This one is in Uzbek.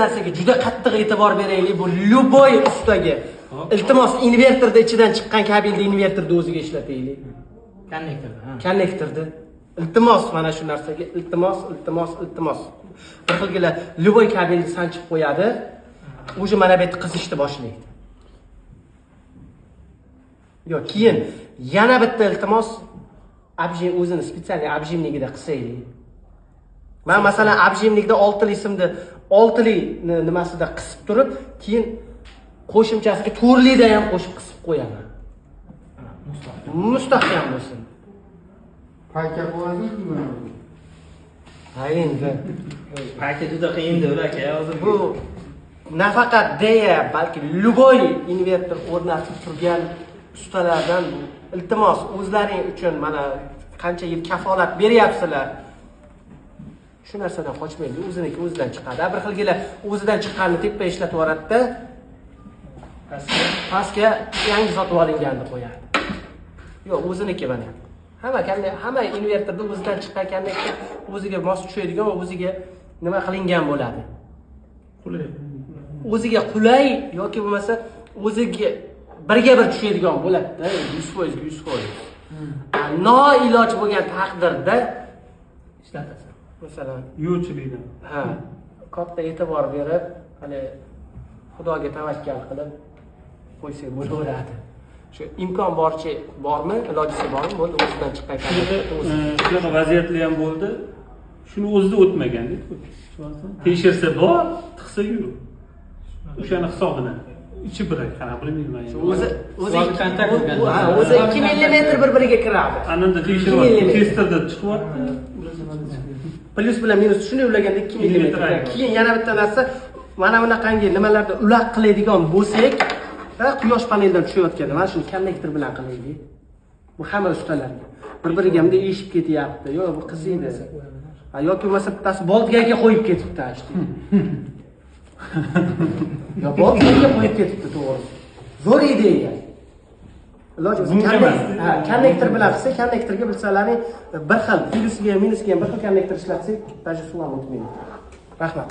narsaga juda qattiq e'tibor beraylik. Bu любой ustaga. Iltimos, invertorda ichidan chiqqan kabelni invertorda o'ziga ishlataylik. Konnektorda. Iltimos, mana shu narsaga iltimos. Bir xilgina любой kabelni sanchib qo'yadi. O'sha mana bu yerda qizishni boshlaydi. Yo'q, keyin yana bitta iltimos, abjim o'zini spetsial abjimligida qisaylik. Men masalan abjimlikda 6 simni 6 nimasida qisib turib, keyin qo'shimchasiga 4 da ham qo'shib qisib qo'yaman. Mustahkam bo'lsin. Payka qo'yadingmi? Ha endi. Payka juda qiyindir aka, hozir Bu nafaqat deya, balki любой invertor o'rnatib turgan ustalardan iltimos, o'zlaring uchun mana qancha yil kafolat beryapsizlar. Shu narsadan qochmaydi, o'ziniki o'zidan chiqadi. Bir xilgina o'zidan chiqqanini teppa ishlatib yuboradi-da, pastga yangi sotib olinganini qo'yadi. Yo'q, o'ziniki mana. Hamma invertorda o'zidan chiqqan konnektor o'ziga mos tushadigan va o'ziga nima qilingan bo'ladi. qulay. O'ziga qulay yoki bo'lmasa o'ziga birga bir tushadigan bo'ladi-da, 100% 100%. Noiloj bo'lgan taqdirda ishlatasan. Masalan, Yo'chilikdan. ha, katta e'tibor berib, hali Xudoga tavakkal qilib qo'ysak bo'laveradi. Shu imkon boricha bormi, ilojisi bormi, bo'ldi o'zidan chiqqan Shunaqa vaziyatlar ham bo'ldi. Shuni o'zida o'tmagan-da. Tekshirsa bor, tiqsa yo'q. O'shani hisobidan. Ichi biray, qana bilmayman. O'zi kontakt bo'lgan. Ha, o'zi 2 millimetr bir-biriga kiradi. Ananda tekshirib, testerda chiqyapti. Plus bilan minus shuni ulaganda 2 millimetr. Keyin yana bitta narsa, mana bunaqangi nimalarda uloq qiladigan bo'lsak, quyosh paneldan tushayotganda mana shuni konnektor bilan qilaylik. Bu hamma ustalarga. Bir-biriga hamda eshib ketyapti. Yo'q, bu qiziydi. Ha, yoki bo'lmasa bittasi boltgaga qo'yib ketibdi ashti. Yo, boltgaga qo'yib ketibdi, to'g'ri. Zo'r ideya. Iloji konnektor bilan qilsa, konnektorga bilsalaring bir xil plyusiga, minusiga bir xil konnektor ishlatsak, даже suv ham o'tmaydi. Rahmat.